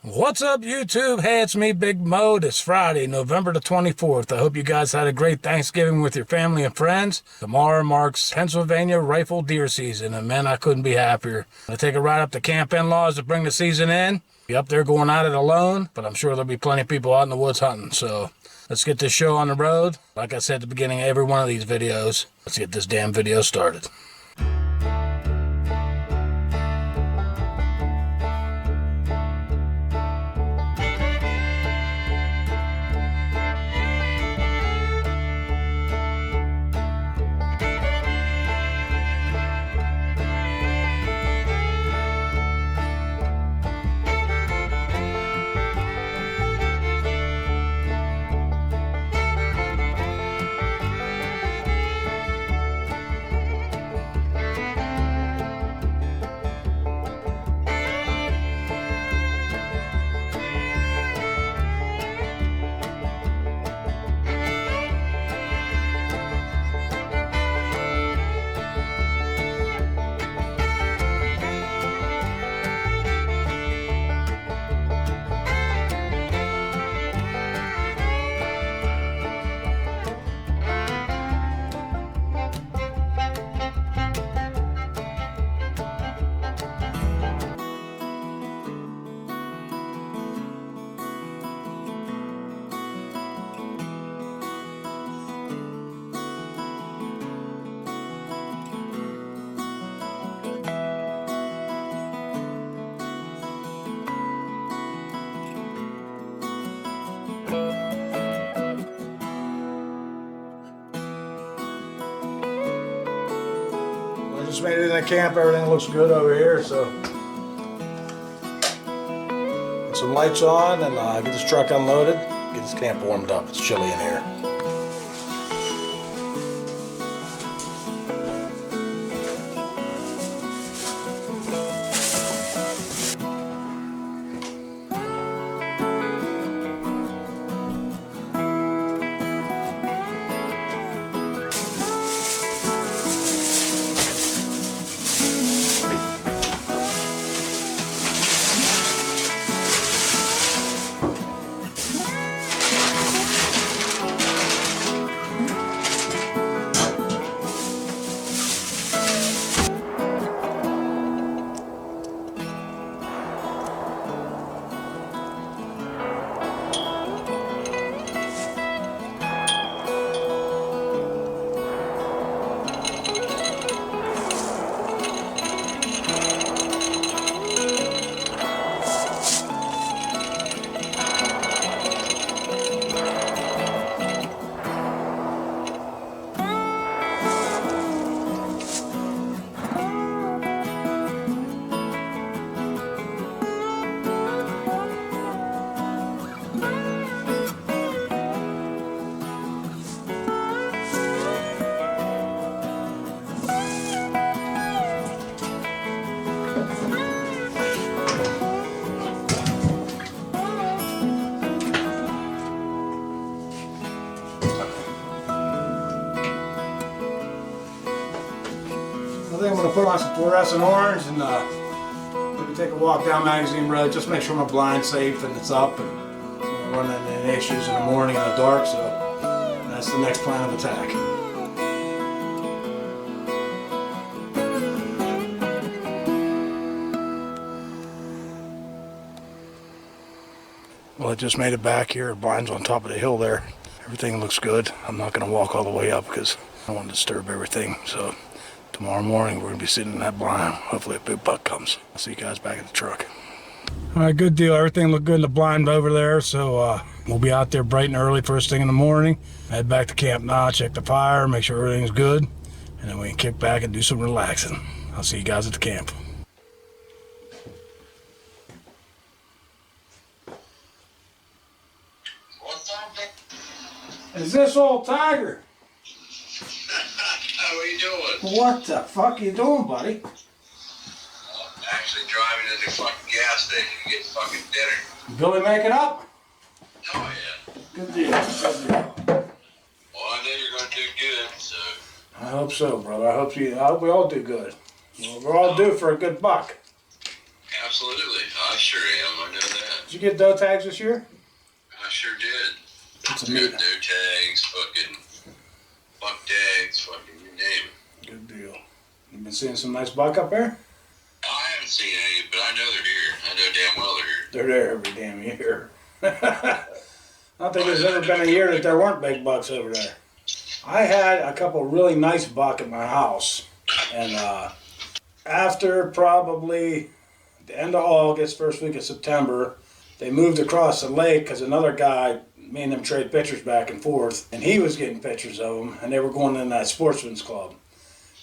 What's up, YouTube? Hey, it's me, Big Mo. It's Friday, November the 24th. I hope you guys had a great Thanksgiving with your family and friends. Tomorrow marks Pennsylvania rifle deer season, and man, I couldn't be happier. I take a ride up to Camp In-Laws to bring the season in. Be up there going at it alone, but I'm sure there'll be plenty of people out in the woods hunting. So let's get this show on the road. Like I said at the beginning of every one of these videos, let's get this damn video started. Just made it in the camp. Everything looks good over here, so put some lights on and get this truck unloaded, get this camp warmed up. It's chilly in here. I think I'm going to put on some fluorescent orange and maybe take a walk down Magazine Road, just make sure my blind's safe and it's up and run into any issues in the morning in the dark, so that's the next plan of attack. Well, I just made it back here. The blind's on top of the hill there. Everything looks good. I'm not going to walk all the way up because I don't want to disturb everything, so tomorrow morning we're going to be sitting in that blind. Hopefully a big buck comes. I'll see you guys back at the truck. All right, good deal. Everything looked good in the blind over there, so we'll be out there bright and early first thing in the morning. Head back to camp now, check the fire, make sure everything's good, and then we can kick back and do some relaxing. I'll see you guys at the camp. Is this old Tiger? How are you doing? What the fuck are you doing, buddy? I'm actually driving to the fucking gas station to get fucking dinner. Billy make it up? Oh yeah. Good deal, good deal. Well, I know you're gonna do good, so. I hope so, brother. I hope we all do good. Well, we're all due for a good buck. Absolutely. I sure am. I know that. you get doe tags this year? I sure did. It's a Got neat. doe tags, fucking buck tags, fucking you name it. Good deal. You been seeing some nice buck up there? I haven't seen any, but I know they're here. I know damn well they're here. They're there every damn year. I don't think there's ever been a year that there weren't big bucks over there. I had a couple really nice buck at my house, and after probably the end of August, first week of September, they moved across the lake because another guy, me and him trade pictures back and forth, and he was getting pictures of them, and they were going in that sportsman's club.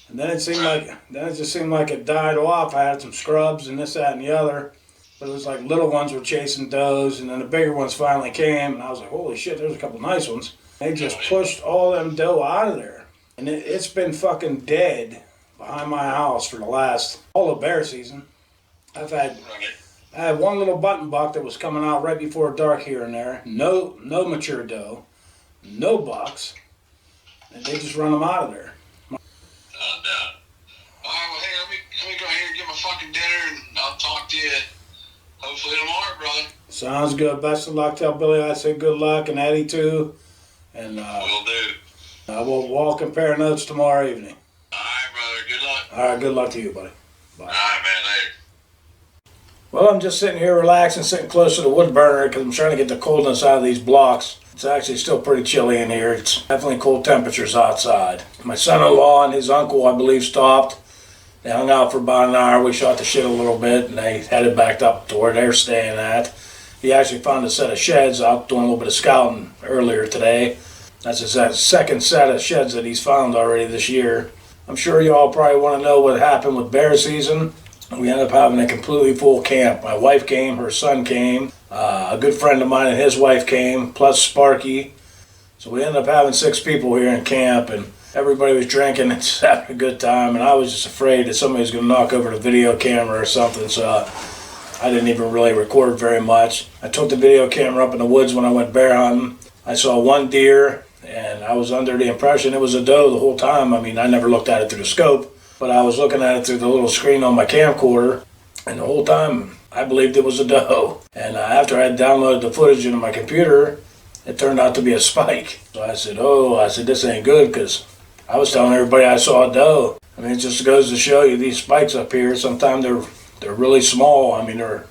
And then it just seemed like it died off. I had some scrubs and this, that, and the other. But it was like little ones were chasing does, and then the bigger ones finally came, and I was like, holy shit, there's a couple nice ones. They just pushed all them doe out of there. And it's been fucking dead behind my house for the last, all of bear season. I had one little button buck that was coming out right before dark here and there. No mature doe, no bucks, and they just run them out of there. No doubt. All right, well, hey, let me go ahead and get my fucking dinner, and I'll talk to you hopefully tomorrow, brother. Sounds good. Best of luck. Tell Billy I say good luck, and Eddie too. And Will do. we'll compare notes tomorrow evening. All right, brother. Good luck. All right, good luck to you, buddy. Bye. All right, man. Later. Well, I'm just sitting here relaxing, sitting close to the wood burner because I'm trying to get the coldness out of these blocks. It's actually still pretty chilly in here. It's definitely cold temperatures outside. My son-in-law and his uncle, I believe, stopped. They hung out for about an hour. We shot the shit a little bit, and they headed back up to where they're staying at. He actually found a set of sheds out doing a little bit of scouting earlier today. That's his second set of sheds that he's found already this year. I'm sure you all probably want to know what happened with bear season. We ended up having a completely full camp. My wife came, her son came, a good friend of mine and his wife came, plus Sparky. So we ended up having 6 people here in camp, and everybody was drinking and just having a good time. And I was just afraid that somebody was going to knock over the video camera or something, so I didn't even really record very much. I took the video camera up in the woods when I went bear hunting. I saw one deer, and I was under the impression it was a doe the whole time. I mean, I never looked at it through the scope, but I was looking at it through the little screen on my camcorder, and the whole time I believed it was a doe. And after I had downloaded the footage into my computer, it turned out to be a spike. So I said, this ain't good, because I was telling everybody I saw a doe. I mean, it just goes to show you these spikes up here, sometimes they're really small. I mean, they're,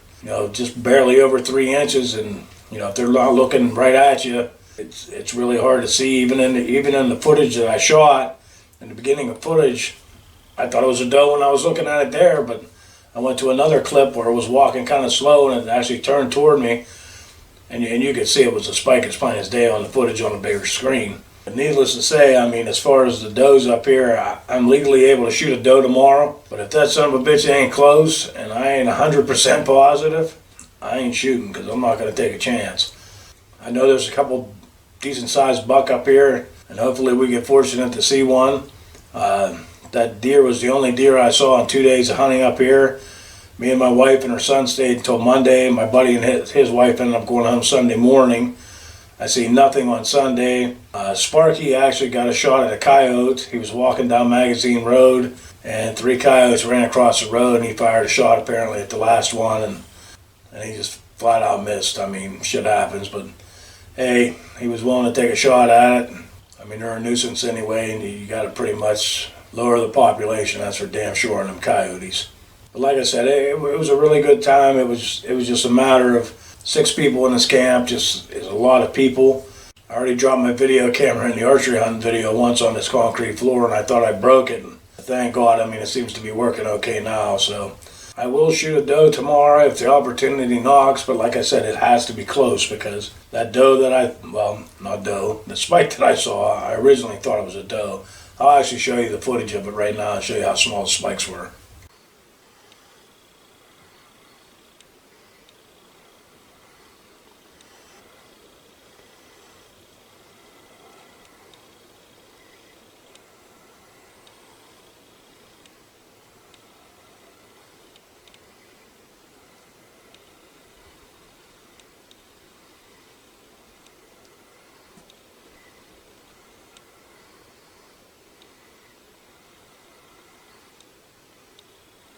just barely over 3 inches, and, if they're not looking right at you, it's really hard to see. Even in the footage that I shot, in the beginning of footage, I thought it was a doe when I was looking at it there, but I went to another clip where it was walking kind of slow, and it actually turned toward me, and you could see it was a spike as plain as day on the footage on a bigger screen. But needless to say, I mean, as far as the does up here, I'm legally able to shoot a doe tomorrow, but if that son of a bitch ain't close, and I ain't 100% positive, I ain't shooting, because I'm not going to take a chance. I know there's a couple decent-sized buck up here, and hopefully we get fortunate to see one. That deer was the only deer I saw in 2 days of hunting up here. Me and my wife and her son stayed until Monday. My buddy and his wife ended up going home Sunday morning. I see nothing on Sunday. Sparky actually got a shot at a coyote. He was walking down Magazine Road, and 3 coyotes ran across the road, and he fired a shot apparently at the last one, and he just flat out missed. I mean, shit happens, but hey, he was willing to take a shot at it. I mean, they're a nuisance anyway, and you got to pretty much lower the population, that's for damn sure, on them coyotes. But like I said, it was a really good time. It was just a matter of 6 people in this camp, just is a lot of people. I already dropped my video camera in the archery hunting video once on this concrete floor, and I thought I broke it. Thank God, I mean, it seems to be working okay now, so I will shoot a doe tomorrow if the opportunity knocks, but like I said, it has to be close, because that doe that the spike that I saw, I originally thought it was a doe. I'll actually show you the footage of it right now and show you how small the spikes were.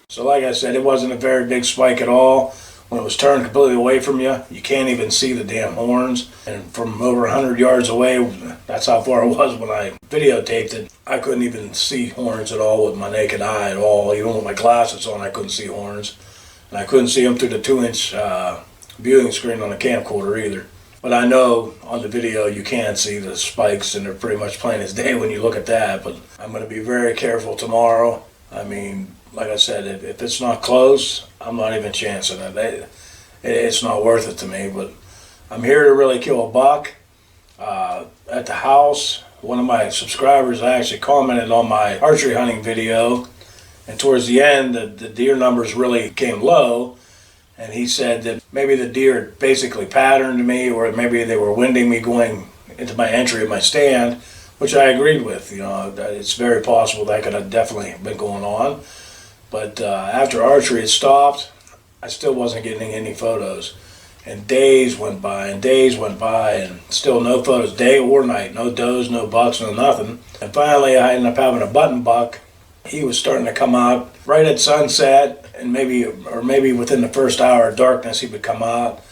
So like I said, it wasn't a very big spike at all. when it was turned completely away from you, you can't even see the damn horns. And from over 100 yards away, that's how far it was when I videotaped it, I couldn't even see horns at all with my naked eye at all. Even with my glasses on, I couldn't see horns. And I couldn't see them through the 2-inch viewing screen on the camcorder either. But I know on the video you can see the spikes, and they're pretty much plain as day when you look at that. But I'm going to be very careful tomorrow. I mean, like I said, if it's not close, I'm not even chancing it. It's not worth it to me. But I'm here to really kill a buck. At the house, one of my subscribers actually commented on my archery hunting video, and towards the end, the deer numbers really came low. And he said that maybe the deer basically patterned me, or maybe they were winding me going into my entry of my stand, which I agreed with. You know, it's very possible that could have definitely been going on. But after archery had stopped, I still wasn't getting any photos. And days went by and days went by, and still no photos, day or night. No does, no bucks, no nothing. And finally I ended up having a button buck. He was starting to come out right at sunset, and maybe within the first hour of darkness he would come out.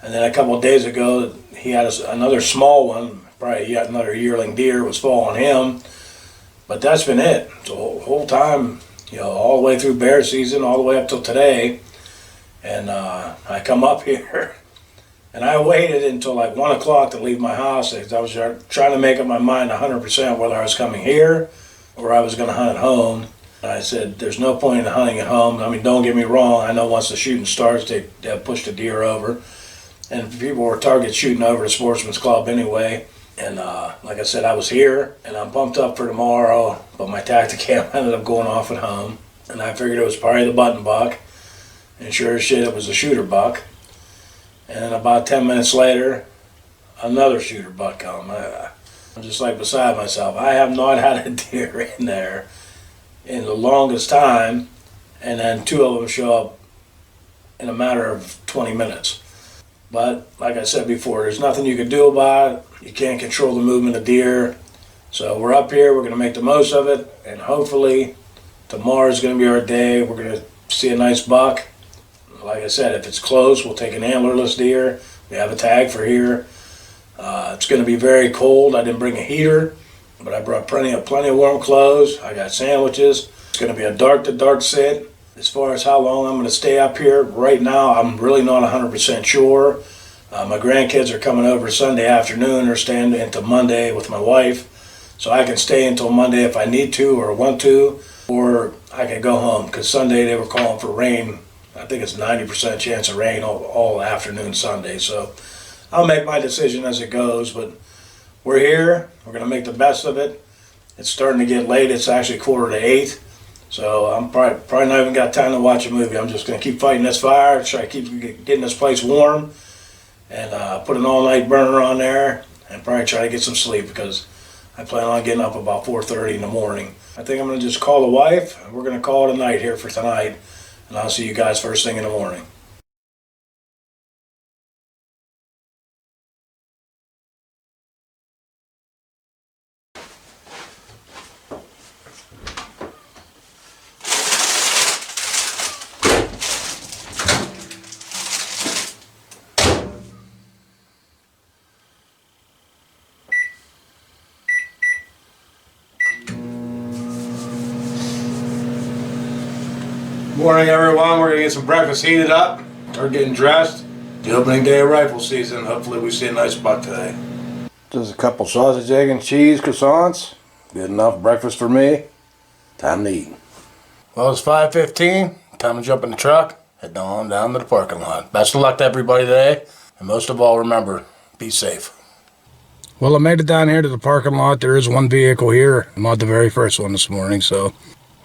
And then a couple of days ago he had another small one, probably yet another yearling deer was following him. But that's been it. The whole time, you know, all the way through bear season, all the way up till today. And I come up here, and I waited until like 1 o'clock to leave my house, because I was trying to make up my mind 100% whether I was coming here or I was going to hunt at home. And I said, there's no point in hunting at home. I mean, don't get me wrong. I know once the shooting starts, they push the deer over. And people were target shooting over the Sportsman's Club anyway. And like I said, I was here, and I'm pumped up for tomorrow, but my Tacticam ended up going off at home. And I figured it was probably the button buck. And sure as shit, it was a shooter buck. And then about 10 minutes later, another shooter buck come. I'm just like beside myself. I have not had a deer in there in the longest time, and then 2 of them show up in a matter of 20 minutes. But like I said before, there's nothing you can do about it. You can't control the movement of deer. So we're up here, we're going to make the most of it, and hopefully tomorrow's going to be our day. We're going to see a nice buck. Like I said, if it's close, we'll take an antlerless deer. We have a tag for here. It's going to be very cold. I didn't bring a heater, but I brought plenty of warm clothes. I got sandwiches. It's going to be a dark to dark sit. As far as how long I'm going to stay up here, right now I'm really not 100% sure. My grandkids are coming over Sunday afternoon. They're staying into Monday with my wife. So I can stay until Monday if I need to or want to, or I can go home, because Sunday they were calling for rain. I think it's 90% chance of rain all afternoon Sunday. So I'll make my decision as it goes, but we're here. We're going to make the best of it. It's starting to get late. It's actually 7:45. So I'm probably not even got time to watch a movie. I'm just going to keep fighting this fire, try to keep getting this place warm, and put an all-night burner on there, and probably try to get some sleep, because I plan on getting up about 4:30 in the morning. I think I'm going to just call the wife, and we're going to call it a night here for tonight. And I'll see you guys first thing in the morning. Morning, everyone. We're gonna get some breakfast heated up. Start getting dressed. The opening day of rifle season. Hopefully we see a nice buck today. Just a couple sausage, egg, and cheese croissants. Good enough breakfast for me. Time to eat. Well, it's 5:15. Time to jump in the truck. Head on down to the parking lot. Best of luck to everybody today. And most of all, remember, be safe. Well, I made it down here to the parking lot. There is one vehicle here. I'm not the very first one this morning, so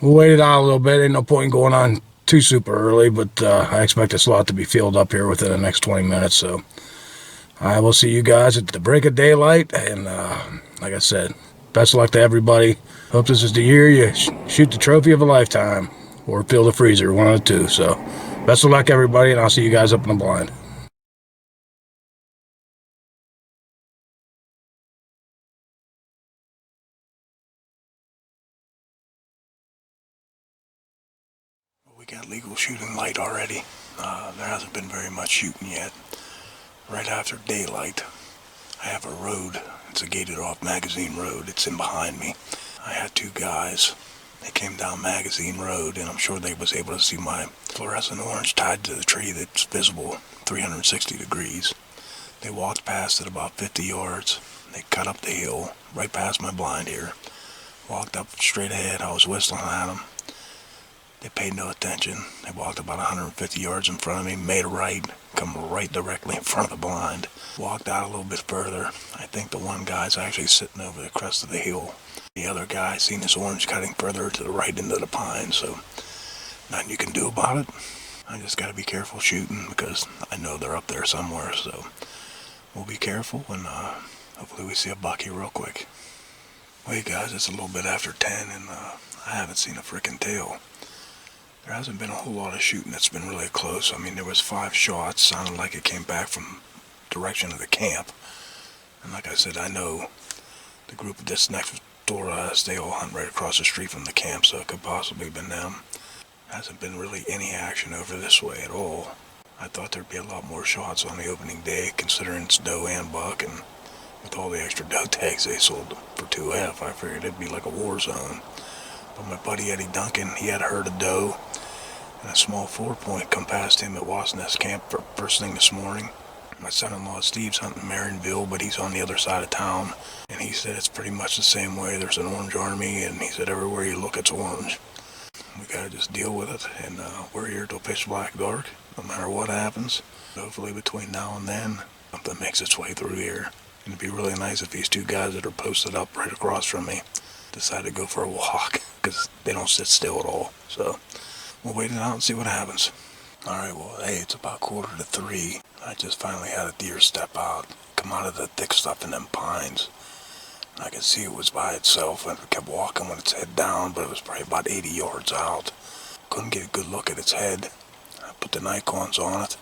we'll wait it out a little bit. Ain't no point in going on too super early, but I expect this lot to be filled up here within the next 20 minutes. So I will see you guys at the break of daylight. And like I said, best of luck to everybody. Hope this is the year you shoot the trophy of a lifetime, or fill the freezer, one of the two. So best of luck, everybody, and I'll see you guys up in the blind. We got legal shooting light already. There hasn't been very much shooting yet. Right after daylight, I have a road. It's a gated off Magazine Road. It's in behind me. I had two guys. They came down Magazine Road, and I'm sure they was able to see my fluorescent orange tied to the tree that's visible 360 degrees. They walked past it about 50 yards. They cut up the hill, right past my blind here. Walked up straight ahead. I was whistling at them. They paid no attention. They walked about 150 yards in front of me, made a right, come right directly in front of the blind. Walked out a little bit further. I think the one guy's actually sitting over the crest of the hill. The other guy seen his orange cutting further to the right into the pines, so nothing you can do about it. I just gotta be careful shooting because I know they're up there somewhere, so we'll be careful and hopefully we see a buck here real quick. Wait guys, it's a little bit after 10 and I haven't seen a frickin' tail. There hasn't been a whole lot of shooting that's been really close. I mean, there was 5 shots, sounded like it came back from direction of the camp. And like I said, I know the group that's next door to us, they all hunt right across the street from the camp, so it could possibly have been them. Hasn't been really any action over this way at all. I thought there'd be a lot more shots on the opening day, considering it's doe and buck, and with all the extra doe tags they sold for 2F, I figured it'd be like a war zone. But my buddy Eddie Duncan, he had a herd of doe, and a small 4-point come past him at Wasp Nest Camp for first thing this morning. My son-in-law Steve's hunting Marionville, but he's on the other side of town, and he said it's pretty much the same way. There's an orange army, and he said everywhere you look it's orange. We gotta just deal with it, and we're here till pitch black dark, no matter what happens. Hopefully between now and then, something makes its way through here. And it'd be really nice if these two guys that are posted up right across from me decide to go for a walk, because they don't sit still at all. So we'll wait it out and see what happens. Alright, well, hey, it's about 2:45. I just finally had a deer step out, come out of the thick stuff in them pines. I could see it was by itself, and it kept walking with its head down, but it was probably about 80 yards out. Couldn't get a good look at its head. I put the Nikons on it.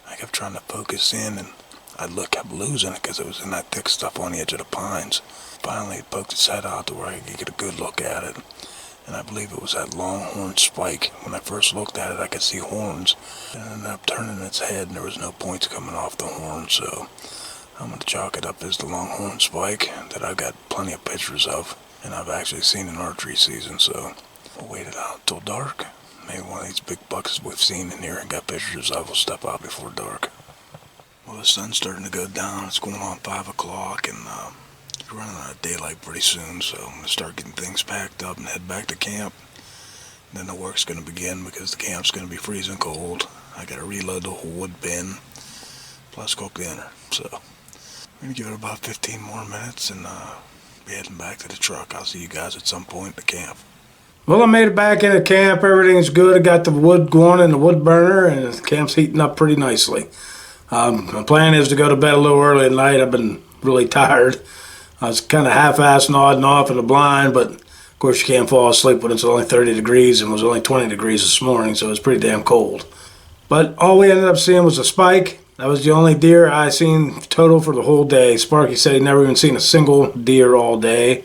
I kept trying to focus in, and I kept losing it because it was in that thick stuff on the edge of the pines. Finally, it poked its head out to where I could get a good look at it. And I believe it was that longhorn spike. When I first looked at it, I could see horns. And it ended up turning its head, and there was no points coming off the horn, so I'm going to chalk it up as the longhorn spike that I've got plenty of pictures of, and I've actually seen in archery season, so we'll wait it out till dark. Maybe one of these big bucks we've seen in here and got pictures of will step out before dark. Well, the sun's starting to go down. It's going on 5 o'clock, and we're running out of daylight pretty soon, so I'm going to start getting things packed up and head back to camp. And then the work's going to begin because the camp's going to be freezing cold. I got to reload the whole wood bin, plus cook dinner, so we're going to give it about 15 more minutes and be heading back to the truck. I'll see you guys at some point at the camp. Well, I made it back into camp. Everything's good. I got the wood going in the wood burner, and the camp's heating up pretty nicely. My plan is to go to bed a little early at night. I've been really tired. I was kind of half-assed nodding off in the blind, but of course you can't fall asleep when it's only 30 degrees, and it was only 20 degrees this morning, so it was pretty damn cold. But all we ended up seeing was a spike. That was the only deer I seen total for the whole day. Sparky said he'd never even seen a single deer all day.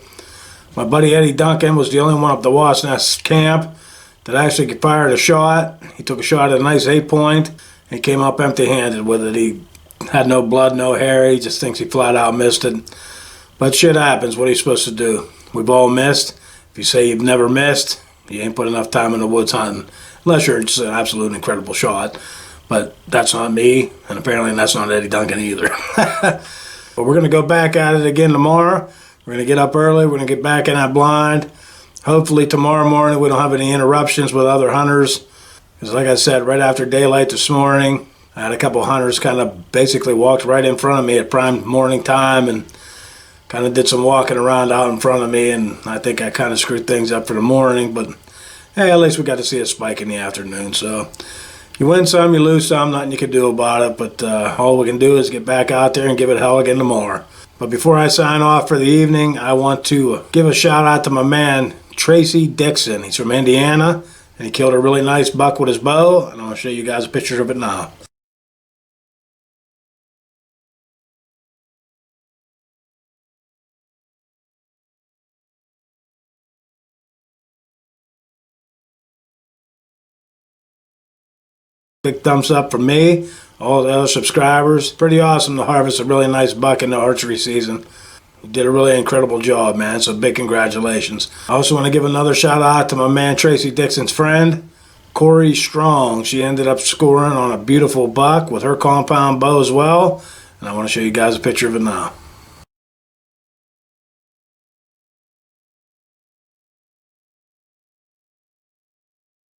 My buddy Eddie Duncan was the only one up the Wasp Nest camp that actually fired a shot. He took a shot at a nice 8-point. He came up empty-handed with it. He had no blood, no hair. He just thinks he flat out missed it. But shit happens. What are you supposed to do? We've all missed. If you say you've never missed, you ain't put enough time in the woods hunting. Unless you're just an absolute incredible shot. But that's not me, and apparently that's not Eddie Duncan either. But we're going to go back at it again tomorrow. We're going to get up early. We're going to get back in that blind. Hopefully tomorrow morning we don't have any interruptions with other hunters. Because like I said, right after daylight this morning, I had a couple hunters kind of basically walked right in front of me at prime morning time and kind of did some walking around out in front of me, and I think I kind of screwed things up for the morning, but hey, at least we got to see a spike in the afternoon. So you win some, you lose some, nothing you can do about it, but all we can do is get back out there and give it hell again tomorrow. But before I sign off for the evening, I want to give a shout out to my man Tracy Dixon. He's from Indiana, and he killed a really nice buck with his bow, and I'll show you guys a picture of it now. Big thumbs up from me, all the other subscribers. Pretty awesome to harvest a really nice buck in the archery season. You did a really incredible job, man, so big congratulations. I also want to give another shout out to my man Tracy Dixon's friend, Corey Strong. She ended up scoring on a beautiful buck with her compound bow as well, and I want to show you guys a picture of it now.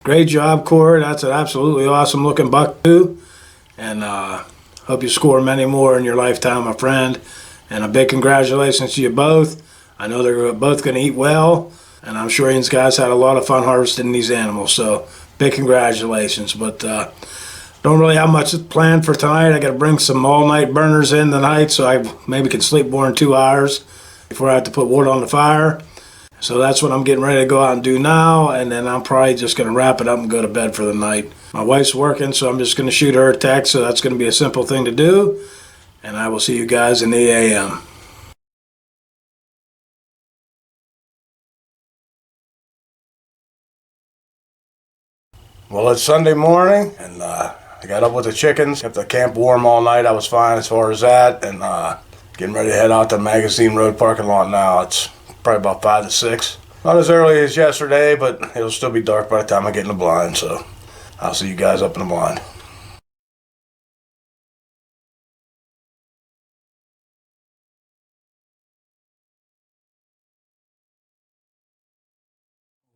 Great job, Corey. That's an absolutely awesome looking buck too. And hope you score many more in your lifetime, my friend. And a big congratulations to you both. I know they're both going to eat well. And I'm sure you guys had a lot of fun harvesting these animals. So big congratulations. But don't really have much planned for tonight. I got to bring some all-night burners in tonight so I maybe can sleep more than 2 hours before I have to put wood on the fire. So that's what I'm getting ready to go out and do now, and then I'm probably just going to wrap it up and go to bed for the night. My wife's working, so I'm just going to shoot her a text, so that's going to be a simple thing to do, and I will see you guys in the AM. Well, it's Sunday morning, and I got up with the chickens, kept the camp warm all night. I was fine as far as that, and getting ready to head out to Magazine Road parking lot now. It's probably about 5 to 6. Not as early as yesterday, but it'll still be dark by the time I get in the blind, so I'll see you guys up in the blind.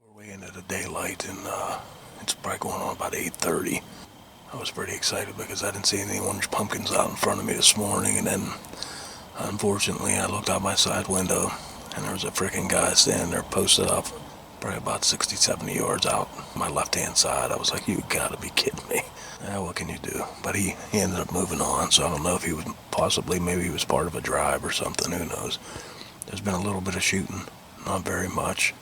We're way into the daylight, and it's probably going on about 8:30. I was pretty excited because I didn't see any orange pumpkins out in front of me this morning, and then unfortunately I looked out my side window and there was a freaking guy standing there posted up probably about 60, 70 yards out my left-hand side. I was like, you gotta be kidding me. What can you do? But he ended up moving on, so I don't know if he was maybe he was part of a drive or something, who knows. There's been a little bit of shooting, not very much.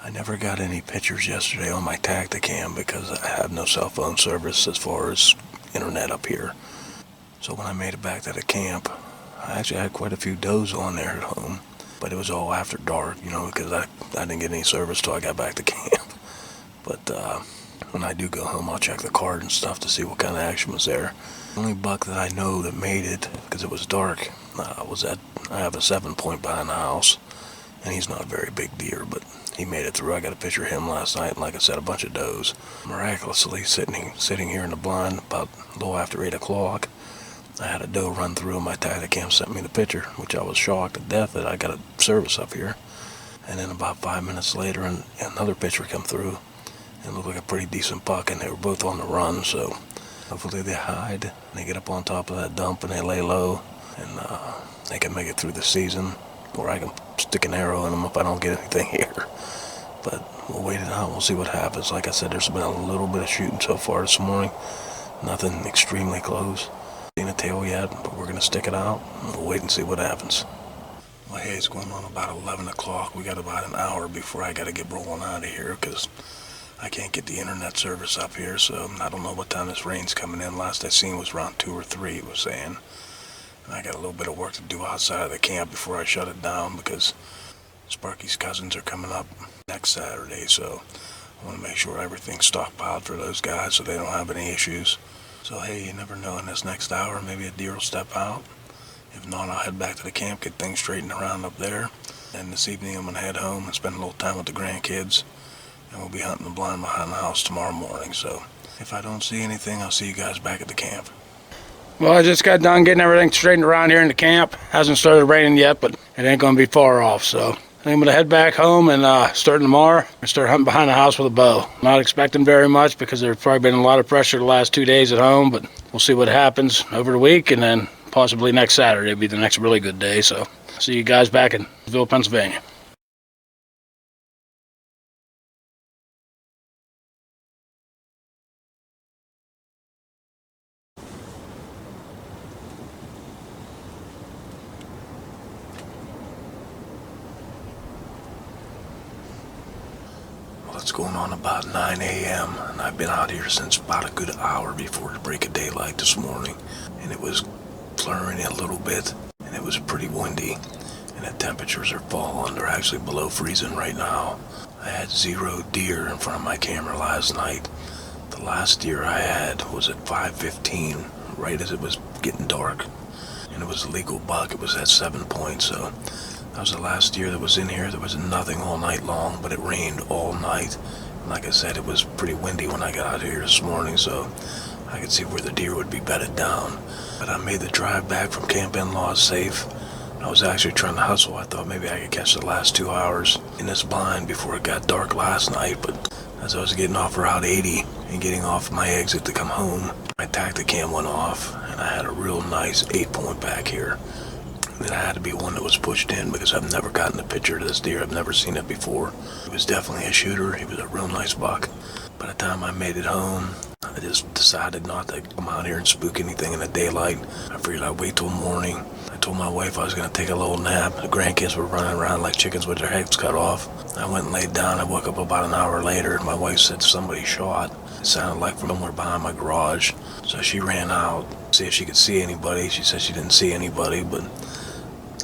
I never got any pictures yesterday on my Tacticam because I have no cell phone service as far as internet up here. So when I made it back to the camp, I actually had quite a few does on there at home. But it was all after dark, because I didn't get any service till I got back to camp. But when I do go home, I'll check the card and stuff to see what kind of action was there. The only buck that I know that made it, because it was dark, I have a 7-point behind the house. And he's not a very big deer, but he made it through. I got a picture of him last night, and like I said, a bunch of does. Miraculously, sitting here in the blind about a little after 8 o'clock, I had a doe run through, and my Tacticam sent me the picture, which I was shocked to death that I got a service up here. And then about 5 minutes later, another picture come through. It looked like a pretty decent buck, and they were both on the run, so hopefully they hide, and they get up on top of that dump, and they lay low, and they can make it through the season, or I can stick an arrow in them if I don't get anything here. But we'll wait it out, we'll see what happens. Like I said, there's been a little bit of shooting so far this morning. Nothing extremely close. Seen a tail yet, but we're going to stick it out and we'll wait and see what happens. Well, hey, it's going on about 11 o'clock. We got about an hour before I got to get rolling out of here because I can't get the internet service up here, so I don't know what time this rain's coming in. Last I seen was around 2 or 3, it was saying. And I got a little bit of work to do outside of the camp before I shut it down because Sparky's cousins are coming up next Saturday, so I want to make sure everything's stockpiled for those guys so they don't have any issues. So hey, you never know, in this next hour, maybe a deer will step out. If not, I'll head back to the camp, get things straightened around up there. And this evening I'm going to head home and spend a little time with the grandkids. And we'll be hunting the blind behind the house tomorrow morning. So if I don't see anything, I'll see you guys back at the camp. Well, I just got done getting everything straightened around here in the camp. Hasn't started raining yet, but it ain't going to be far off, so I'm going to head back home and starting tomorrow, and start hunting behind the house with a bow. Not expecting very much because there's probably been a lot of pressure the last 2 days at home, but we'll see what happens over the week, and then possibly next Saturday will be the next really good day. So see you guys back in Ville, Pennsylvania. It's going on about 9 a.m. and I've been out here since about a good hour before the break of daylight this morning, and it was flurrying a little bit and it was pretty windy, and the temperatures are falling. They're actually below freezing right now. I had 0 deer in front of my camera last night. The The last deer I had was at 5:15, right as it was getting dark. And it was a legal buck. It was at 7 points, so that was the last deer that was in here. There was nothing all night long, but it rained all night. And like I said, it was pretty windy when I got out here this morning, so I could see where the deer would be bedded down. But I made the drive back from Camp In-Laws safe. I was actually trying to hustle. I thought maybe I could catch the last 2 hours in this blind before it got dark last night, but as I was getting off Route 80 and getting off my exit to come home, my Tacticam went off, and I had a real nice 8-point back here. And it had to be one that was pushed in because I've never gotten a picture of this deer. I've never seen it before. It was definitely a shooter. He was a real nice buck. By the time I made it home, I just decided not to come out here and spook anything in the daylight. I figured I'd wait till morning. I told my wife I was going to take a little nap. The grandkids were running around like chickens with their heads cut off. I went and laid down. I woke up about an hour later. My wife said somebody shot. It sounded like from somewhere behind my garage. So she ran out to see if she could see anybody. She said she didn't see anybody, but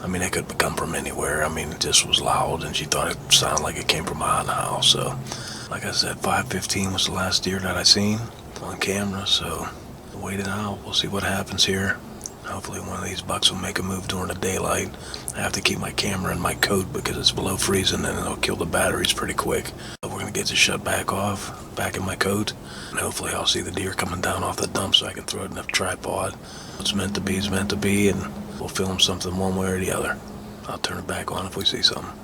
I mean, it could come from anywhere. I mean, it just was loud, and she thought it sounded like it came from behind the house. So, like I said, 5:15 was the last deer that I seen on camera. So, wait it out. We'll see what happens here. Hopefully one of these bucks will make a move during the daylight. I have to keep my camera in my coat because it's below freezing and it'll kill the batteries pretty quick. But we're going to get this shut back off, back in my coat. And hopefully I'll see the deer coming down off the dump so I can throw it in the tripod. What's meant to be is meant to be, and we'll film something one way or the other. I'll turn it back on if we see something.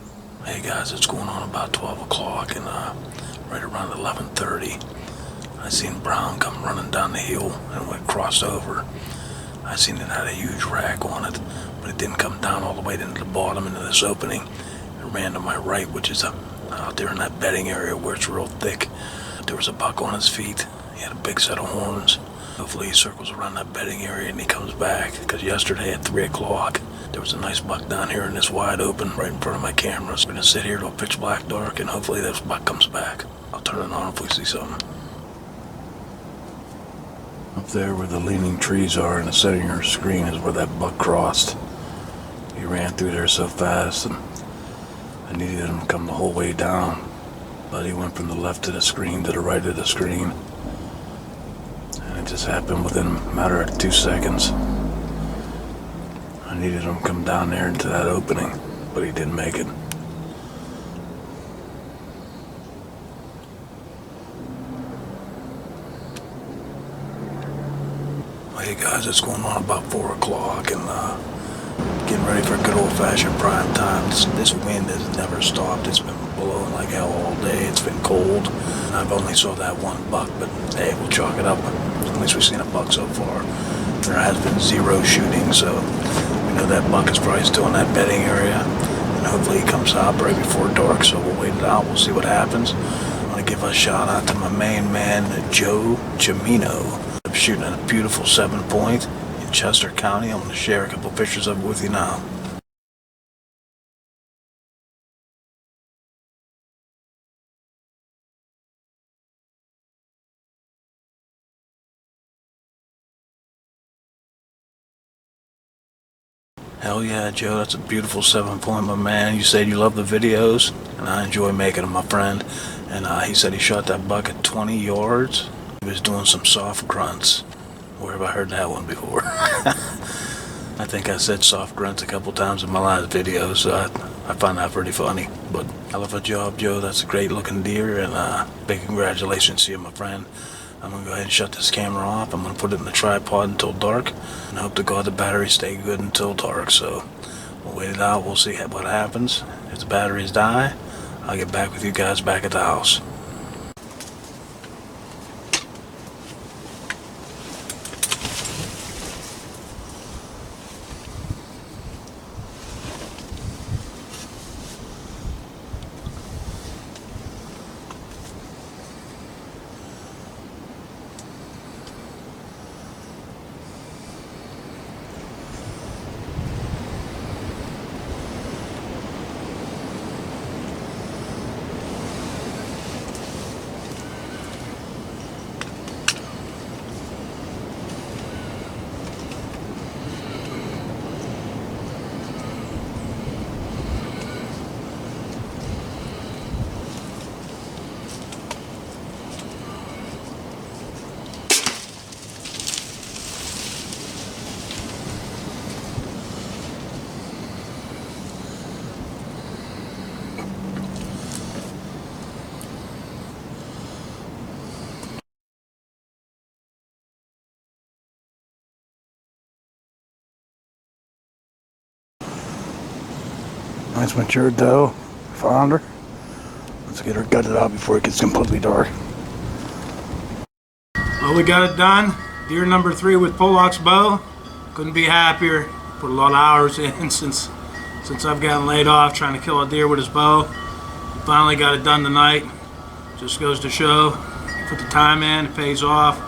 Hey guys, it's going on about 12 o'clock and right around 11:30. I seen Brown come running down the hill and went crossed over. I seen it had a huge rack on it, but it didn't come down all the way into the bottom into this opening. It ran to my right, which is out there in that bedding area where it's real thick. There was a buck on his feet. He had a big set of horns. Hopefully he circles around that bedding area and he comes back, because yesterday at 3 o'clock, there was a nice buck down here in this wide open right in front of my camera. So I'm going to sit here till pitch black dark and hopefully this buck comes back. I'll turn it on if we see something. Up there where the leaning trees are in the center of your screen is where that buck crossed. He ran through there so fast and I needed him to come the whole way down. But he went from the left of the screen to the right of the screen. And it just happened within a matter of 2 seconds. I needed him to come down there into that opening, but he didn't make it. Hey guys, it's going on about 4 o'clock and getting ready for a good old-fashioned prime time. This wind has never stopped. It's been blowing like hell all day. It's been cold. And I've only saw that one buck, but hey, we'll chalk it up. At least we've seen a buck so far. There has been 0 shooting, so we know that buck is probably still in that bedding area. And hopefully he comes out right before dark, so we'll wait it out. We'll see what happens. I want to give a shout out to my main man, Joe Cimino. Shooting a beautiful 7-point in Chester County. I'm going to share a couple pictures of it with you now. Hell yeah, Joe, that's a beautiful 7-point, my man. You said you love the videos, and I enjoy making them, my friend. And he said he shot that buck at 20 yards. He was doing some soft grunts. Where have I heard that one before? I think I said soft grunts a couple times in my last video, so I find that pretty funny. But hell of a job, Joe. That's a great looking deer, and big congratulations to you, my friend. I'm going to go ahead and shut this camera off. I'm going to put it in the tripod until dark, and hope to God the batteries stay good until dark. So we'll wait it out. We'll see what happens. If the batteries die, I'll get back with you guys back at the house. Nice mature doe. Found her. Let's get her gutted out before it gets completely dark. Well, we got it done. Deer number 3 with Pollock's bow. Couldn't be happier. Put a lot of hours in since I've gotten laid off trying to kill a deer with his bow. We finally got it done tonight. Just goes to show, put the time in, it pays off.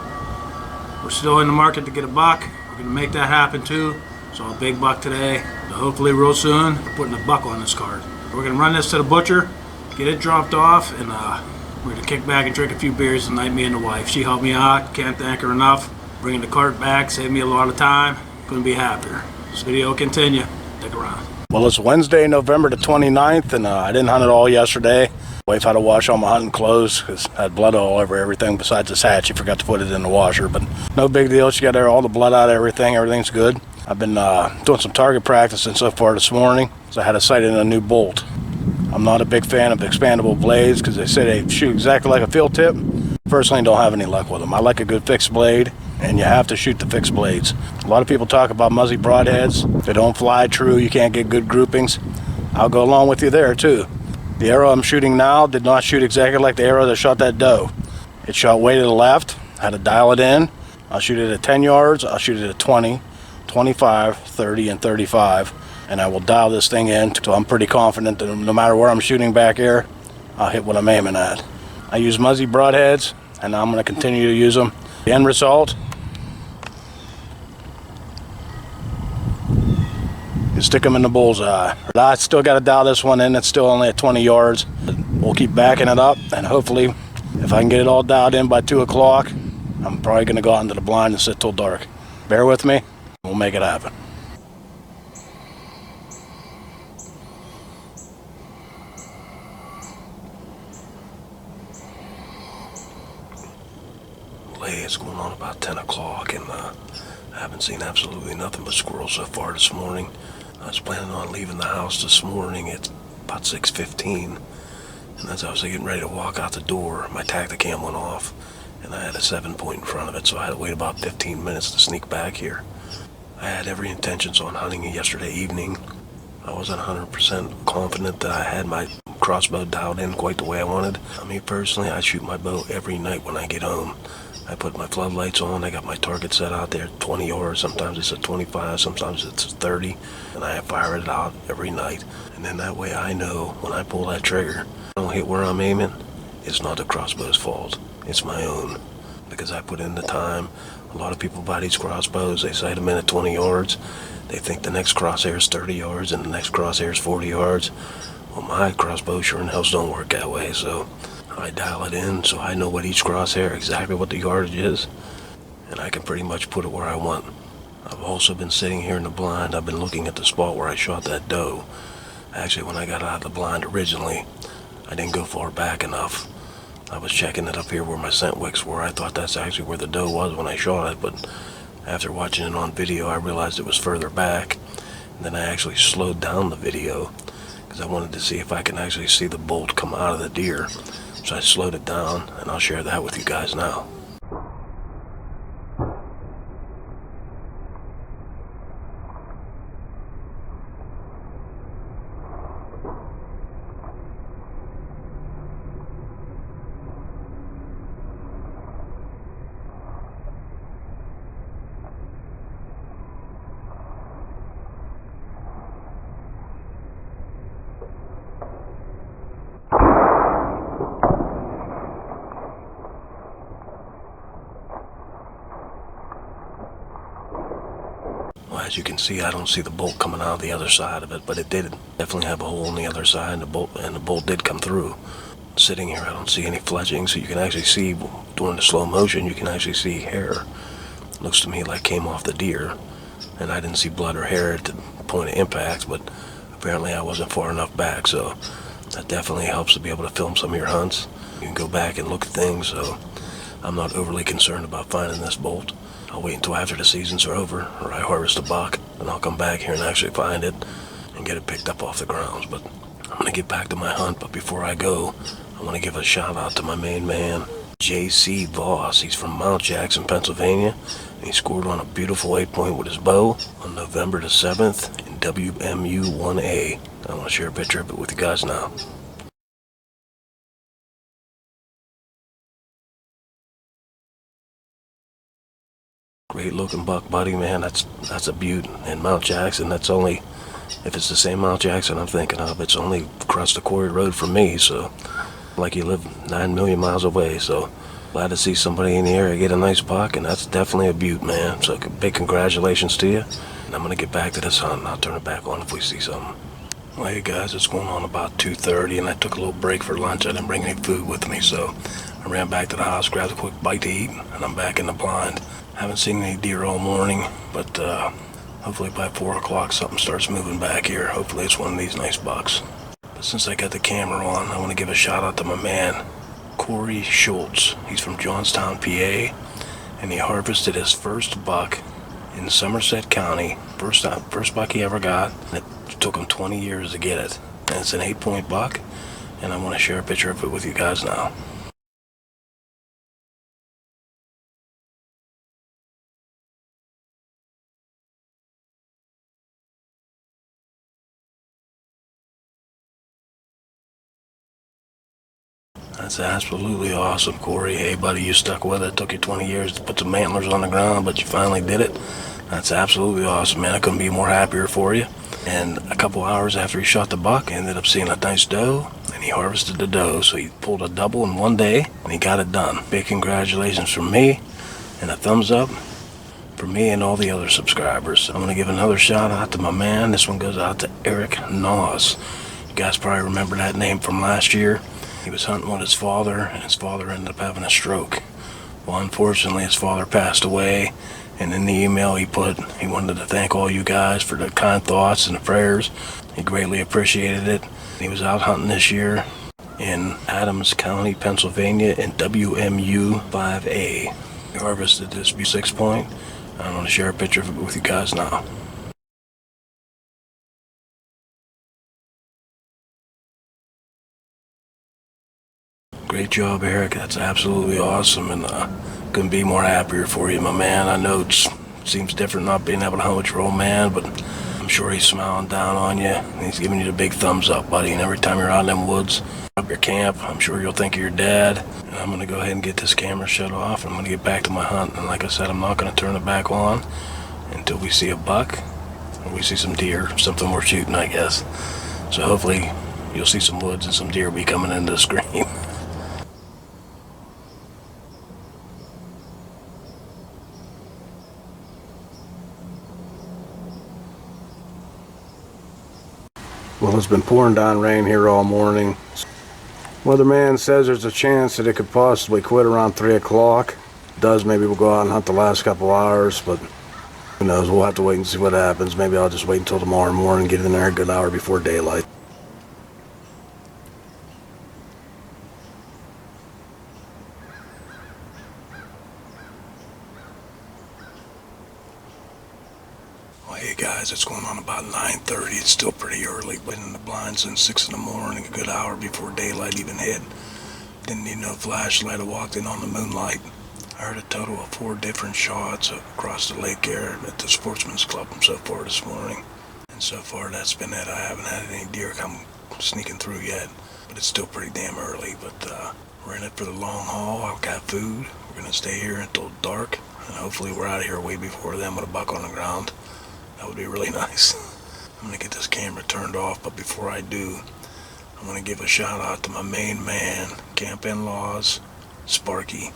We're still in the market to get a buck. We're gonna make that happen too. Saw a big buck today. So hopefully real soon, we're putting a buck on this card. We're gonna run this to the butcher, get it dropped off, and we're gonna kick back and drink a few beers tonight, me and the wife. She helped me out, can't thank her enough. Bringing the cart back, saved me a lot of time. Couldn't be happier. This video will continue. Stick around. Well, it's Wednesday, November the 29th, and I didn't hunt at all yesterday. Wife had to wash all my hunting clothes because I had blood all over everything besides this hat. She forgot to put it in the washer, but no big deal. She got all the blood out of everything. Everything's good. I've been doing some target practicing so far this morning, so I had a sight in a new bolt. I'm not a big fan of expandable blades because they say they shoot exactly like a field tip. Personally, don't have any luck with them. I like a good fixed blade, and you have to shoot the fixed blades. A lot of people talk about muzzy broadheads. They don't fly true. You can't get good groupings. I'll go along with you there too. The arrow I'm shooting now did not shoot exactly like the arrow that shot that doe. It shot way to the left. I had to dial it in. I'll shoot it at 10 yards. I'll shoot it at 20, 25, 30, and 35. And I will dial this thing in so I'm pretty confident that no matter where I'm shooting back here, I'll hit what I'm aiming at. I use muzzy broadheads, and I'm going to continue to use them. The end result, you stick them in the bullseye. I still got to dial this one in. It's still only at 20 yards. We'll keep backing it up, and hopefully, if I can get it all dialed in by 2 o'clock, I'm probably going to go out into the blind and sit till dark. Bear with me. We'll make it happen. It's going on about 10 o'clock, and I haven't seen absolutely nothing but squirrels so far this morning. I was planning on leaving the house this morning at about 6:15, and as I was getting ready to walk out the door, my tacticam went off, and I had a 7-point in front of it, so I had to wait about 15 minutes to sneak back here. I had every intentions on hunting yesterday evening. I wasn't 100% confident that I had my crossbow dialed in quite the way I wanted. I mean, personally, I shoot my bow every night when I get home. I put my floodlights on, I got my target set out there at 20 yards, sometimes it's at 25, sometimes it's at 30, and I fire it out every night. And then that way I know when I pull that trigger, I don't hit where I'm aiming, it's not the crossbow's fault, it's my own. Because I put in the time. A lot of people buy these crossbows, they sight them in at 20 yards, they think the next crosshair is 30 yards and the next crosshair is 40 yards. Well, my crossbow sure in hell don't work that way, so I dial it in so I know what each crosshair, exactly what the yardage is, and I can pretty much put it where I want. I've also been sitting here in the blind. I've been looking at the spot where I shot that doe. Actually, when I got out of the blind originally, I didn't go far back enough. I was checking it up here where my scent wicks were. I thought that's actually where the doe was when I shot it, but after watching it on video, I realized it was further back. And then I actually slowed down the video because I wanted to see if I can actually see the bolt come out of the deer. So I slowed it down, and I'll share that with you guys now. As you can see, I don't see the bolt coming out of the other side of it, but it did definitely have a hole on the other side, and the bolt did come through. Sitting here, I don't see any fletching, so you can actually see, during the slow motion, you can actually see hair. Looks to me like came off the deer, and I didn't see blood or hair at the point of impact, but apparently I wasn't far enough back, so that definitely helps to be able to film some of your hunts. You can go back and look at things, so I'm not overly concerned about finding this bolt. I'll wait until after the seasons are over, or I harvest a buck, and I'll come back here and actually find it and get it picked up off the grounds. But I'm going to get back to my hunt, but before I go, I want to give a shout out to my main man, J.C. Voss. He's from Mount Jackson, Pennsylvania, and he scored on a beautiful 8-point with his bow on November the 7th in WMU 1A. I want to share a picture of it with you guys now. Great looking buck, buddy, man. That's a beaut. And Mount Jackson, that's only, if it's the same Mount Jackson I'm thinking of, it's only across the quarry road from me. So, like you live 9 million miles away. So, glad to see somebody in the area get a nice buck, and that's definitely a beaut, man. So, big congratulations to you. And I'm gonna get back to this hunt, and I'll turn it back on if we see something. Well, hey guys, it's going on about 2:30, and I took a little break for lunch. I didn't bring any food with me, so I ran back to the house, grabbed a quick bite to eat, and I'm back in the blind. Haven't seen any deer all morning, but hopefully by 4 o'clock something starts moving back here. Hopefully it's one of these nice bucks. But since I got the camera on, I want to give a shout out to my man, Corey Schultz. He's from Johnstown, PA, and he harvested his first buck in Somerset County. First buck he ever got. It took him 20 years to get it. And it's an 8-point buck, and I want to share a picture of it with you guys now. That's absolutely awesome, Corey. Hey, buddy, you stuck with it. It took you 20 years to put some antlers on the ground, but you finally did it. That's absolutely awesome, man. I couldn't be more happier for you. And a couple hours after he shot the buck, I ended up seeing a nice doe, and he harvested the doe. So he pulled a double in one day, and he got it done. Big congratulations from me, and a thumbs up for me and all the other subscribers. I'm going to give another shout out to my man. This one goes out to Eric Noss. You guys probably remember that name from last year. He was hunting with his father, and his father ended up having a stroke. Well, unfortunately, his father passed away, and in the email he put, he wanted to thank all you guys for the kind thoughts and the prayers. He greatly appreciated it. He was out hunting this year in Adams County, Pennsylvania, in WMU 5A. He harvested this 6-point. I want to share a picture of it with you guys now. Great job, Eric. That's absolutely awesome, and couldn't be more happier for you, my man. I know it seems different not being able to hunt with your old man, but I'm sure he's smiling down on you, and he's giving you the big thumbs up, buddy. And every time you're out in them woods, up your camp, I'm sure you'll think of your dad. And I'm going to go ahead and get this camera shut off. I'm going to get back to my hunt, and like I said, I'm not going to turn it back on until we see a buck, or we see some deer, something worth shooting, I guess. So hopefully you'll see some woods and some deer be coming into the screen. Well, it's been pouring down rain here all morning. Weatherman says there's a chance that it could possibly quit around 3 o'clock. Does, maybe we'll go out and hunt the last couple hours, but who knows, we'll have to wait and see what happens. Maybe I'll just wait until tomorrow morning and get in there a good hour before daylight. Well, hey guys, it's going on about 9:30. It's still pretty early. Been in the blind since 6 in the morning, a good hour before daylight even hit. Didn't need no flashlight. I walked in on the moonlight. I heard a total of 4 different shots across the lake there at the Sportsman's Club so far this morning. And so far that's been it. I haven't had any deer come sneaking through yet, but it's still pretty damn early. But we're in it for the long haul. I've got food. We're going to stay here until dark, and hopefully we're out of here way before them with a buck on the ground. That would be really nice. I'm going to get this camera turned off, but before I do, I want to give a shout out to my main man, Camp In-Laws, Sparky.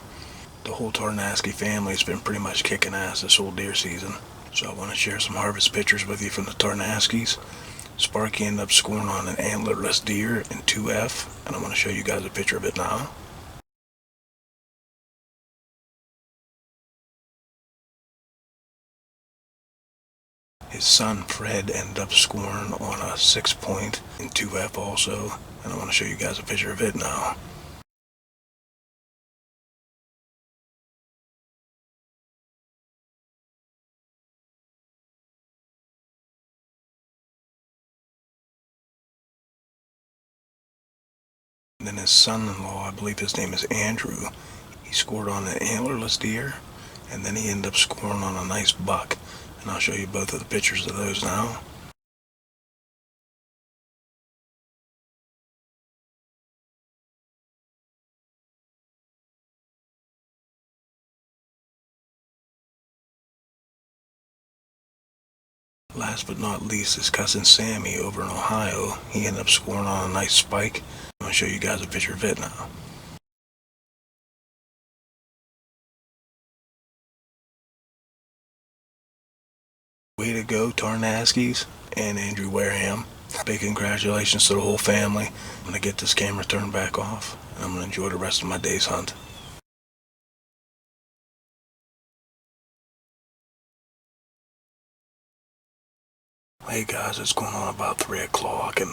The whole Tarnasky family has been pretty much kicking ass this whole deer season. So I want to share some harvest pictures with you from the Tarnaskys. Sparky ended up scoring on an antlerless deer in 2F, and I want to show you guys a picture of it now. His son Fred ended up scoring on a 6-point in 2F also, and I want to show you guys a picture of it now. And then his son-in-law, I believe his name is Andrew, he scored on an antlerless deer, and then he ended up scoring on a nice buck. And I'll show you both of the pictures of those now. Last but not least, his cousin Sammy over in Ohio, he ended up scoring on a nice spike. I'm going to show you guys a picture of it now. Way to go, Tarnaskis and Andrew Wareham. Big congratulations to the whole family. I'm going to get this camera turned back off, and I'm going to enjoy the rest of my day's hunt. Hey guys, it's going on about 3 o'clock, and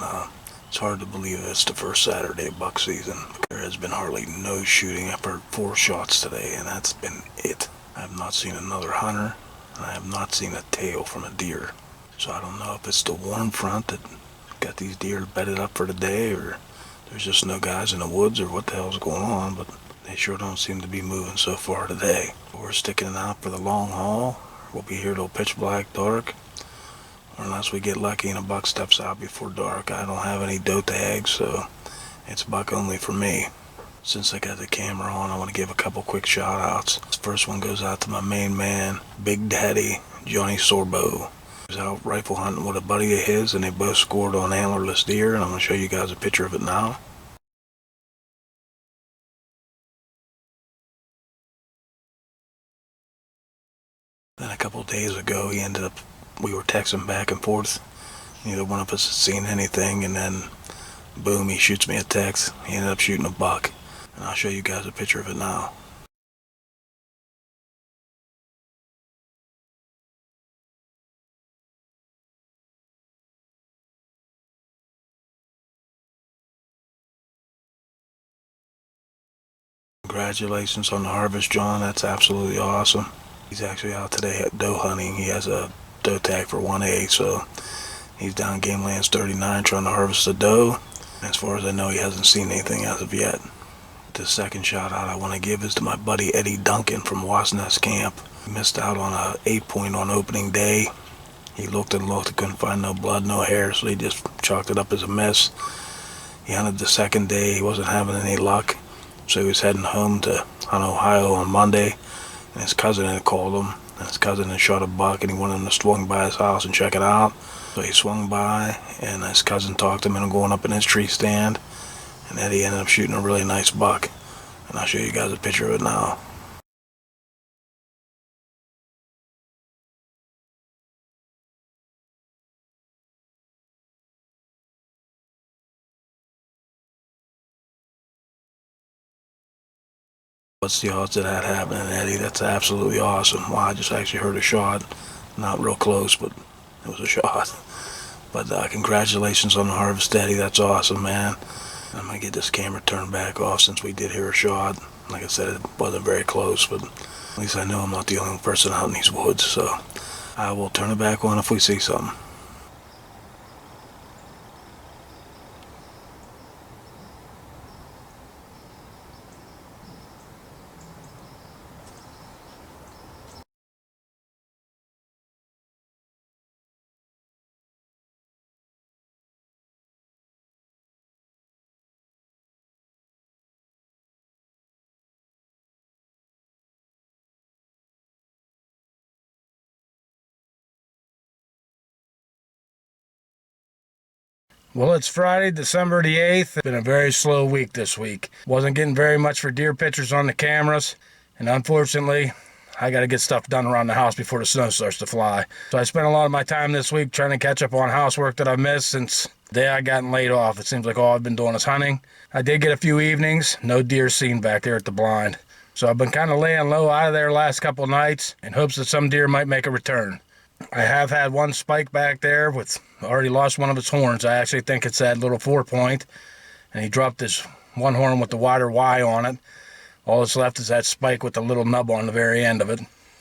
it's hard to believe it's the first Saturday of buck season. There has been hardly no shooting. I've heard 4 shots today, and that's been it. I have not seen another hunter, and I have not seen a tail from a deer. So I don't know if it's the warm front that got these deer bedded up for the day, or there's just no guys in the woods, or what the hell's going on, but they sure don't seem to be moving so far today. We're sticking it out for the long haul. We'll be here till pitch black dark, or unless we get lucky and a buck steps out before dark. I don't have any doe tags, so it's buck only for me. Since I got the camera on, I want to give a couple quick shout outs. This first one goes out to my main man, Big Daddy Johnny Sorbo. He was out rifle hunting with a buddy of his, and they both scored on antlerless deer, and I'm going to show you guys a picture of it now. Then a couple of days ago, we were texting back and forth. Neither one of us had seen anything, and then boom, he shoots me a text. He ended up shooting a buck, and I'll show you guys a picture of it now. Congratulations on the harvest, John. That's absolutely awesome. He's actually out today at doe hunting. He has a doe tag for 1A, so he's down Game Lands 39 trying to harvest a doe. As far as I know, he hasn't seen anything as of yet. The second shout out I want to give is to my buddy Eddie Duncan from Wasness Camp. He missed out on a 8-point on opening day. He looked and looked, couldn't find no blood, no hair, so he just chalked it up as a miss. He hunted the second day. He wasn't having any luck, so he was heading home to Ohio on Monday, and his cousin had called him, and his cousin had shot a buck, and he wanted him to swing by his house and check it out. So he swung by, and his cousin talked him into going up in his tree stand, and Eddie ended up shooting a really nice buck, and I'll show you guys a picture of it now. What's the odds of that happening, Eddie? That's absolutely awesome. Wow, I just actually heard a shot. Not real close, but it was a shot. But congratulations on the harvest, Eddie. That's awesome, man. I'm going to get this camera turned back off since we did hear a shot. Like I said, it wasn't very close, but at least I know I'm not the only person out in these woods, so I will turn it back on if we see something. Well, it's Friday, December the 8th. It's been a very slow week this week. Wasn't getting very much for deer pictures on the cameras, and unfortunately, I got to get stuff done around the house before the snow starts to fly. So I spent a lot of my time this week trying to catch up on housework that I've missed since the day I gotten laid off. It seems like all I've been doing is hunting. I did get a few evenings, no deer seen back there at the blind. So I've been kind of laying low out of there last couple of nights in hopes that some deer might make a return. I have had one spike back there with already lost one of its horns. I actually think it's that little 4-point, and he dropped this one horn with the wider Y on it. All that's left is that spike with the little nub on the very end of it.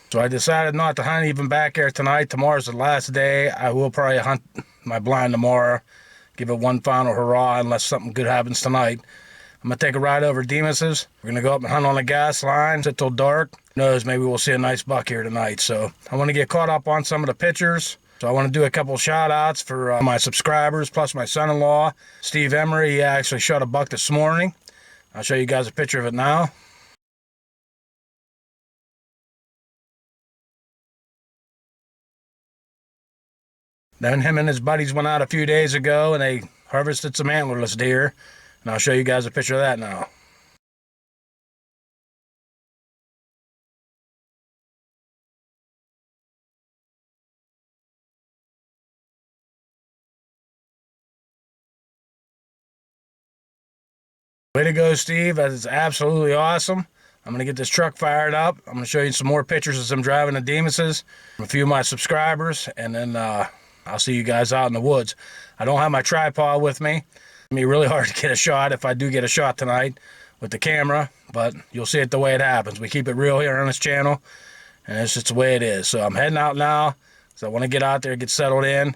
So I decided not to hunt even back there tonight. Tomorrow's the last day. I will probably hunt my blind tomorrow, give it one final hurrah unless something good happens tonight. I'm going to take a ride over Demas's. We're going to go up and hunt on the gas line, sit till dark. Who knows, maybe we'll see a nice buck here tonight. So I want to get caught up on some of the pictures. So I want to do a couple shout outs for my subscribers, plus my son-in-law, Steve Emery. He actually shot a buck this morning. I'll show you guys a picture of it now. Then him and his buddies went out a few days ago and they harvested some antlerless deer. And I'll show you guys a picture of that now. Way to go, Steve. That is absolutely awesome. I'm going to get this truck fired up. I'm going to show you some more pictures of some driving the Demuses from a few of my subscribers, and then I'll see you guys out in the woods. I don't have my tripod with me. It's going to be really hard to get a shot if I do get a shot tonight with the camera, but you'll see it the way it happens. We keep it real here on this channel, and it's just the way it is. So I'm heading out now because I want to get out there, get settled in,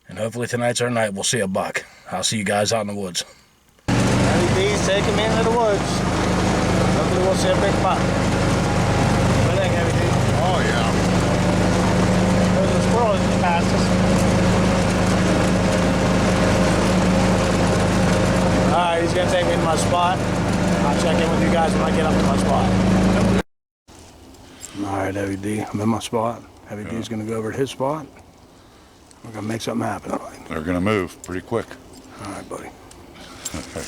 and hopefully tonight's our night. We'll see a buck. I'll see you guys out in the woods. Heavy D's take him into the woods. Hopefully we'll see a big buck. What do you think, Heavy D? Oh, yeah. There's a squirrel that just passed us. Alright, he's gonna take me to my spot. I'll check in with you guys when I get up to my spot. Alright, Heavy D, I'm in my spot. Heavy D's gonna go over to his spot. We're gonna make something happen tonight. They're going to move pretty quick. Alright, buddy. Okay.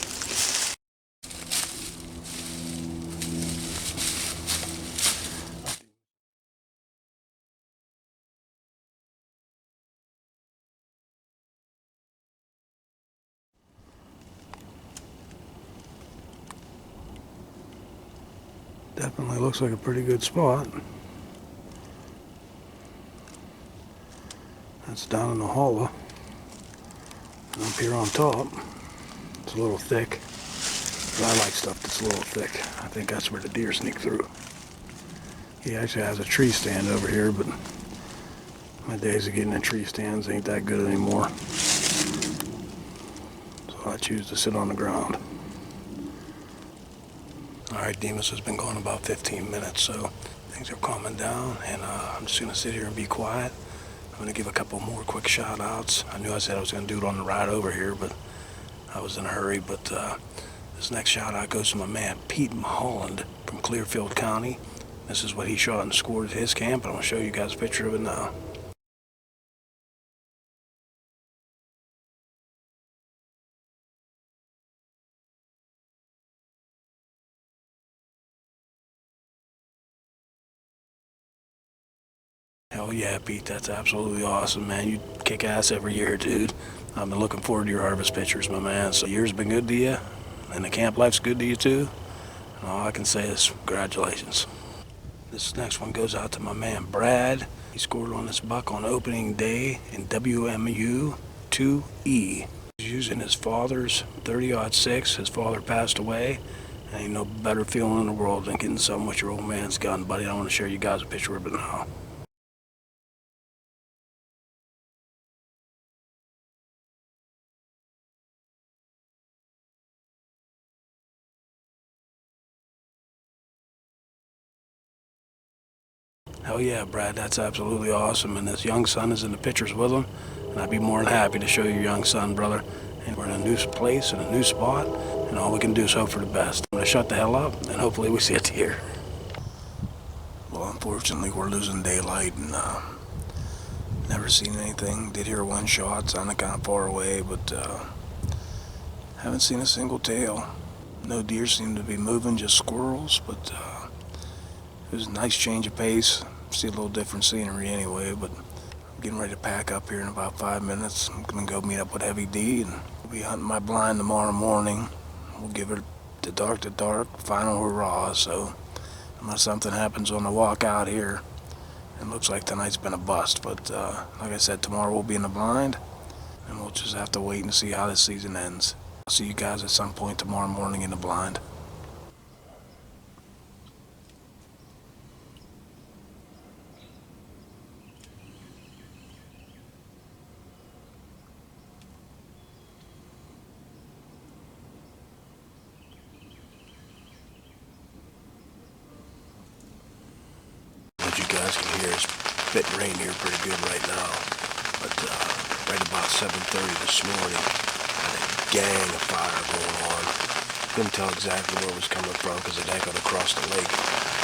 Definitely looks like a pretty good spot. That's down in the hollow. And up here on top, it's a little thick. But I like stuff that's a little thick. I think that's where the deer sneak through. He actually has a tree stand over here, but my days of getting in tree stands ain't that good anymore. So I choose to sit on the ground. Alright, Demus has been going about 15 minutes, so things are calming down, and I'm just going to sit here and be quiet. I'm going to give a couple more quick shout outs. I knew I said I was going to do it on the ride over here, but I was in a hurry. But this next shout out goes to my man Pete Mulholland from Clearfield County. This is what he shot and scored at his camp, and I'm going to show you guys a picture of it now. Hell yeah, Pete, that's absolutely awesome, man. You kick ass every year, dude. I've been looking forward to your harvest pictures, my man. So the year's been good to you, and the camp life's good to you too. And all I can say is congratulations. This next one goes out to my man Brad. He scored on this buck on opening day in WMU 2E. He's using his father's 30-06. His father passed away. And ain't no better feeling in the world than getting something with your old man's gun, buddy. I want to share you guys a picture of it now. Hell yeah, Brad, that's absolutely awesome. And his young son is in the pictures with him. And I'd be more than happy to show your young son, brother. And we're in a new place, in a new spot. And all we can do is hope for the best. I'm going to shut the hell up, and hopefully we see a deer. Well, unfortunately, we're losing daylight, and never seen anything. Did hear one shot, sounded kind of far away, but haven't seen a single tail. No deer seem to be moving, just squirrels, but it was a nice change of pace. See a little different scenery anyway, but I'm getting ready to pack up here in about 5 minutes. I'm gonna go meet up with Heavy D, and we'll be hunting my blind tomorrow morning. We'll give it the dark, final hurrah. So unless something happens on the walk out here, it looks like tonight's been a bust. But like I said, tomorrow we'll be in the blind, and we'll just have to wait and see how this season ends. I'll see you guys at some point tomorrow morning in the blind. What you guys can hear is spitting rain here pretty good right now. But right about 7:30 this morning, got a gang of fire going on. Couldn't tell exactly where it was coming from because it echoed across the lake.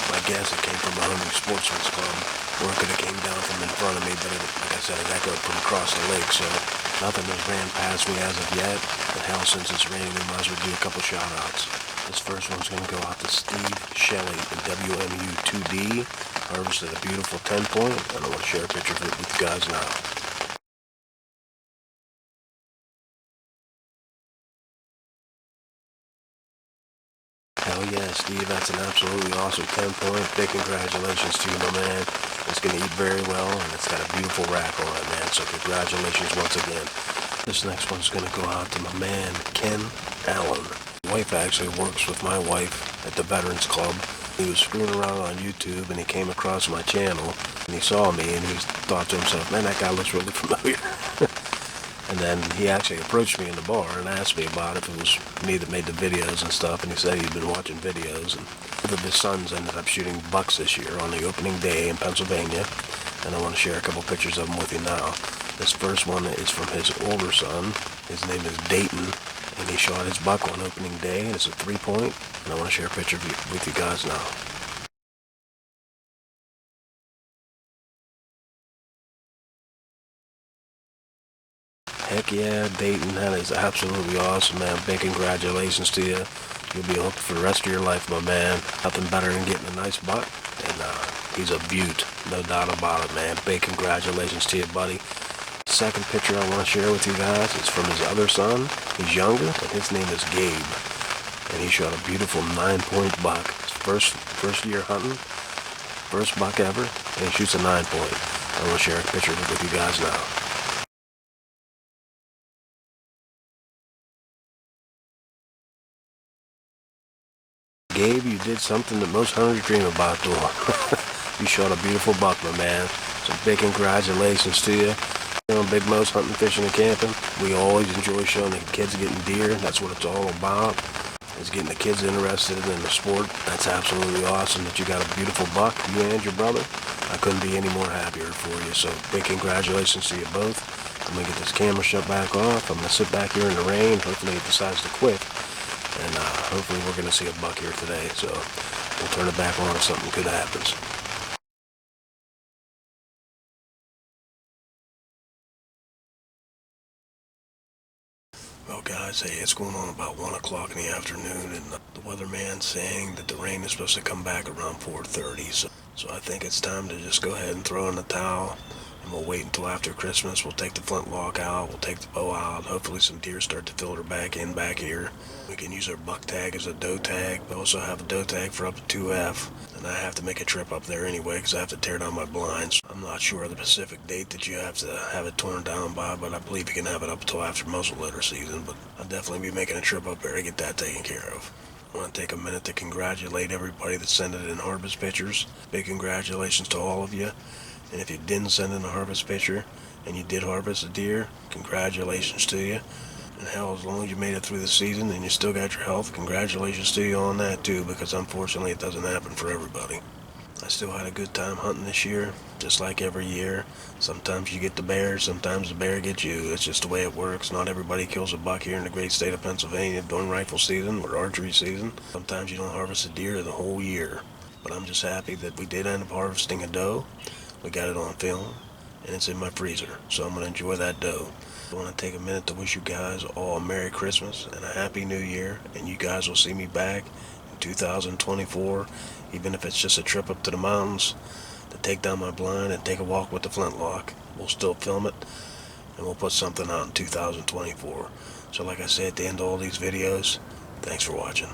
My guess it came from a Hungry Sportsman's Club, or it could have came down from in front of me, but like I said, it echoed from across the lake, so nothing has ran past me as of yet. But hell, since it's raining, we might as well do a couple shout-outs. This first one's going to go out to Steve Shelley in WMU2D. Harvested a beautiful 10-point, and I want to share a picture of it with you guys now. Hell yeah, Steve, that's an absolutely awesome 10-point. Big congratulations to you, my man. It's going to eat very well, and it's got a beautiful rack on it, man. So congratulations once again. This next one's going to go out to my man, Ken Allen. My wife actually works with my wife at the Veterans Club. He was screwing around on YouTube, and he came across my channel, and he saw me, and he thought to himself, man, that guy looks really familiar. And then he actually approached me in the bar and asked me about if it was me that made the videos and stuff, and he said he'd been watching videos, and both of his sons ended up shooting bucks this year on the opening day in Pennsylvania, and I want to share a couple pictures of them with you now. This first one is from his older son. His name is Dayton, and he shot his buck on opening day, and it's a 3-point, and I want to share a picture with you guys now. Heck yeah, Dayton, that is absolutely awesome, man. Big congratulations to you. You'll be hooked for the rest of your life, my man. Nothing better than getting a nice buck, and he's a beaut, no doubt about it, man. Big congratulations to you, buddy. Second picture I want to share with you guys is from his other son. He's younger, and his name is Gabe, and he shot a beautiful 9-point buck. His first year hunting, first buck ever, and he shoots a 9-point. I want to share a picture of it with you guys now. Gabe, you did something that most hunters dream about doing. You shot a beautiful buck, my man. So big congratulations to you. You know, Big Mo's hunting, fishing, and camping. We always enjoy showing the kids getting deer. That's what it's all about. Is getting the kids interested in the sport. That's absolutely awesome that you got a beautiful buck, you and your brother. I couldn't be any more happier for you. So big congratulations to you both. I'm going to get this camera shut back off. I'm going to sit back here in the rain. Hopefully it decides to quit. And hopefully we're going to see a buck here today, so we'll turn it back on if something good happens. Well guys, hey, it's going on about 1 o'clock in the afternoon, and the weatherman's saying that the rain is supposed to come back around 4:30, so I think it's time to just go ahead and throw in the towel. And we'll wait until after Christmas. We'll take the flintlock out, we'll take the bow out, hopefully some deer start to filter back here. We can use our buck tag as a doe tag. We also have a doe tag for up to 2F, and I have to make a trip up there anyway because I have to tear down my blinds. I'm not sure of the specific date that you have to have it torn down by, but I believe you can have it up until after muzzleloader season, but I'll definitely be making a trip up there to get that taken care of. I want to take a minute to congratulate everybody that sent in harvest pictures. Big congratulations to all of you. And if you didn't send in a harvest picture and you did harvest a deer, congratulations to you. And hell, as long as you made it through the season and you still got your health, congratulations to you on that too, because unfortunately it doesn't happen for everybody. I still had a good time hunting this year, just like every year. Sometimes you get the bear, sometimes the bear gets you. It's just the way it works. Not everybody kills a buck here in the great state of Pennsylvania during rifle season or archery season. Sometimes you don't harvest a deer the whole year. But I'm just happy that we did end up harvesting a doe. We got it on film, and it's in my freezer, so I'm going to enjoy that doe. I want to take a minute to wish you guys all a Merry Christmas and a Happy New Year, and you guys will see me back in 2024, even if it's just a trip up to the mountains to take down my blind and take a walk with the flintlock. We'll still film it, and we'll put something out in 2024. So like I said at the end of all these videos, thanks for watching.